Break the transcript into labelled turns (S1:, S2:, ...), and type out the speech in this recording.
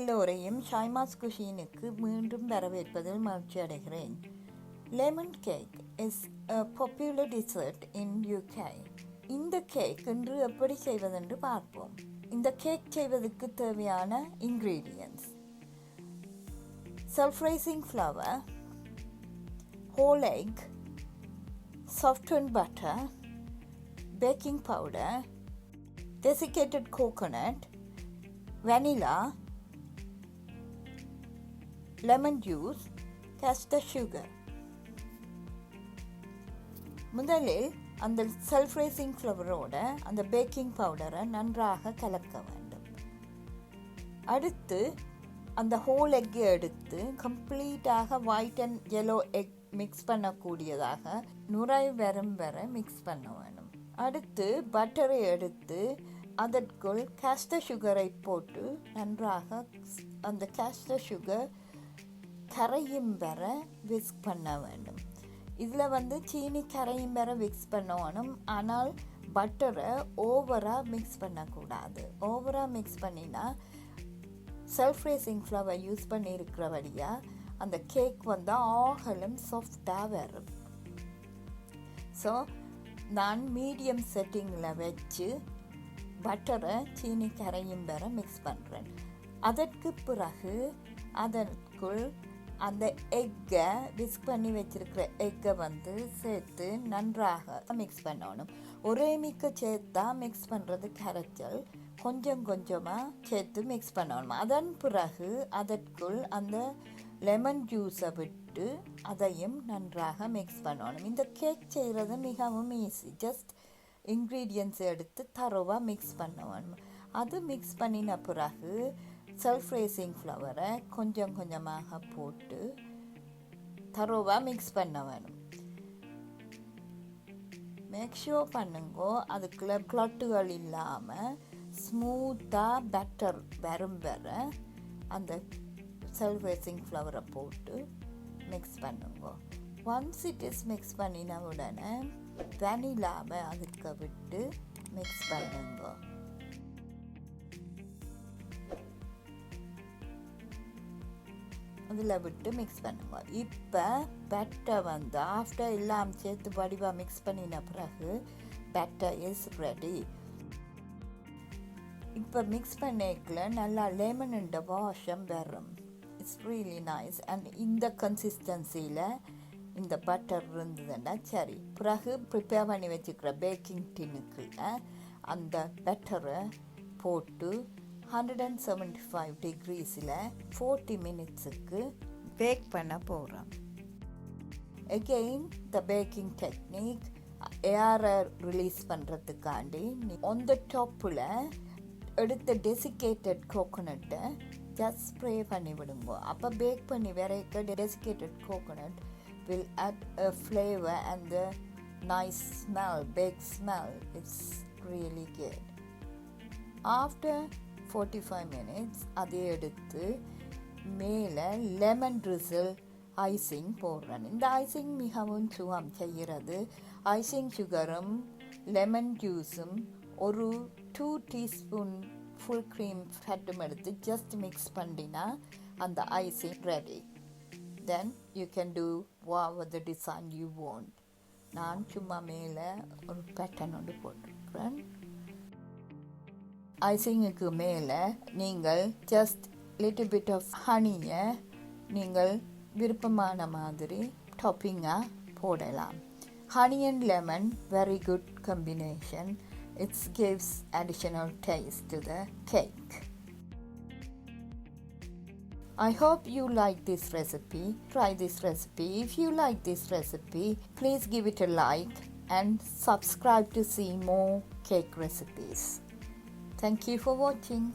S1: எல்லோரையும் ஷைமாஸ் குஷீனுக்கு மீண்டும் வரவேற்பதில் மகிழ்ச்சி அடைகிறேன். Lemon cake is a popular dessert in UK. இந்த கேக் இன்று எப்படி செய்வதென்று பார்ப்போம். இந்த கேக் செய்வதற்கு தேவையான ingredients: self-raising flour, whole egg, softened butter, baking powder, desiccated coconut, vanilla, lemon juice, caster sugar. முதலில் அந்த செல்ஃப் ரைசிங் ஃப்ளவரோட அந்த பேக்கிங் பவுடரை நன்றாக கலக்க வேண்டும். அடுத்து அந்த ஹோல் எக்கை எடுத்து கம்ப்ளீட்டாக white and yellow egg mix பண்ணக்கூடியதாக நுரை வரும் வரை மிக்ஸ் பண்ண வேணும். அடுத்து பட்டரை எடுத்து அதற்குள் கேஸ்டர் சுகரை போட்டு நன்றாக அந்த கேஸ்டர் சுகர் கரையும் வர விஸ்க் பண்ண வேண்டும். இதில் சீனி கரையும் வர மிக்ஸ் பண்ணணும். ஆனால் பட்டரை ஓவராக மிக்ஸ் பண்ணக்கூடாது. ஓவராக மிக்ஸ் பண்ணினா செல்ஃப் ரைசிங் ஃப்ளவர் யூஸ் பண்ணியிருக்கிறபடியாக அந்த கேக் ஆகலும் சாஃப்டாக வரும். ஸோ நான் மீடியம் செட்டிங்கில் வச்சு பட்டரை சீனி கரையும் வர மிக்ஸ் பண்ணுறேன். அதற்கு பிறகு அதற்குள் அந்த எக்கை விஸ்க் பண்ணி வச்சிருக்கிற எக்கை சேர்த்து நன்றாக மிக்ஸ் பண்ணணும். ஒரே மிக்க சேர்த்தா மிக்ஸ் பண்ணுறது கரைச்சல், கொஞ்சம் கொஞ்சமாக சேர்த்து மிக்ஸ் பண்ணணும். அதன் பிறகு அதற்குள் அந்த லெமன் ஜூஸை விட்டு அதையும் நன்றாக மிக்ஸ் பண்ணணும். இந்த கேக் செய்கிறது மிகவும் ஈஸி. ஜஸ்ட் இன்க்ரீடியன்ட்ஸ் எடுத்து தரோவாக மிக்ஸ் பண்ணணும். அது மிக்ஸ் பண்ணின பிறகு செல்ஃப் ரைசிங் ஃப்ளவரை கொஞ்சம் கொஞ்சமாக போட்டு தரோவாக மிக்ஸ் பண்ண வேணும். மேக் ஷூர் பண்ணுங்கோ அதுக்குள்ள க்ளட்டுகள் இல்லாமல் ஸ்மூத்தாக பேட்டர் வரும் வர அந்த செல்ஃப் ரைசிங் ஃப்ளவரை போட்டு மிக்ஸ் பண்ணுங்க. ஒன்ஸ் இட் இஸ் மிக்ஸ் பண்ணின உடனே வெனிலாவை அதுக்கு விட்டு மிக்ஸ் பண்ணுங்க. அதில் விட்டு மிக்ஸ் பண்ணுங்க. இப்போ பேட்டர் ஆஃப்டர் எல்லாம் சேர்த்து வடிவாக மிக்ஸ் பண்ணின பிறகு பேட்டர் இஸ் ரெடி. இப்போ மிக்ஸ் பண்ணிக்கல நல்லா லெமன் வாஷம் வரும். It's really nice. அண்ட் இந்த கன்சிஸ்டன்சியில் இந்த பட்டர் இருந்ததுன்னா சரி. பிறகு ப்ரிப்பேர் பண்ணி வச்சுக்கிற பேக்கிங் டின்னுக்கு அந்த பட்டரை போட்டு 175 degreesல 40 மினிட்ஸுக்கு பேக் பண்ண போகிறோம். அகெயின் த பேக்கிங் டெக்னிக் ஏரை ரிலீஸ் பண்ணுறதுக்காண்டி ஆன் த டாப்பில் எடுத்த டெசிகேட்டட் கோகோனட்டை ஜஸ்ட் ஸ்ப்ரே பண்ணி விடுங்க. அப்போ பேக் பண்ணி வரைக்க desiccated coconut will add a flavor and the nice smell, baked smell. It's really good. After 45 minutes அதை எடுத்து மேலே லெமன் ட்ரிசில் ஐசிங் போடுறேன். இந்த ஐசிங் மிகவும் சுகம் செய்கிறது. ஐசிங் சுகரும் லெமன் ஜூஸும் ஒரு 2 teaspoon ஃபுல் க்ரீம் ஃபேட்டும் எடுத்து ஜஸ்ட் மிக்ஸ் பண்ணினா அந்த icing ready. Then you can do whatever the design you want. நான் சும்மா மேலே ஒரு பேட்டர்ன் ஒன்று போட்டிருக்கிறேன். ஐசிங்குக்கு மேலே நீங்கள் ஜஸ்ட் லிட்டில் பிட் ஆஃப் ஹனியை நீங்கள் விருப்பமான மாதிரி டாப்பிங்காக போடலாம். Honey and lemon very good combination. It gives additional taste to the cake. I hope you like this recipe. Try this recipe. If you like this recipe, please give it a like and subscribe to see more cake recipes. Thank you for watching.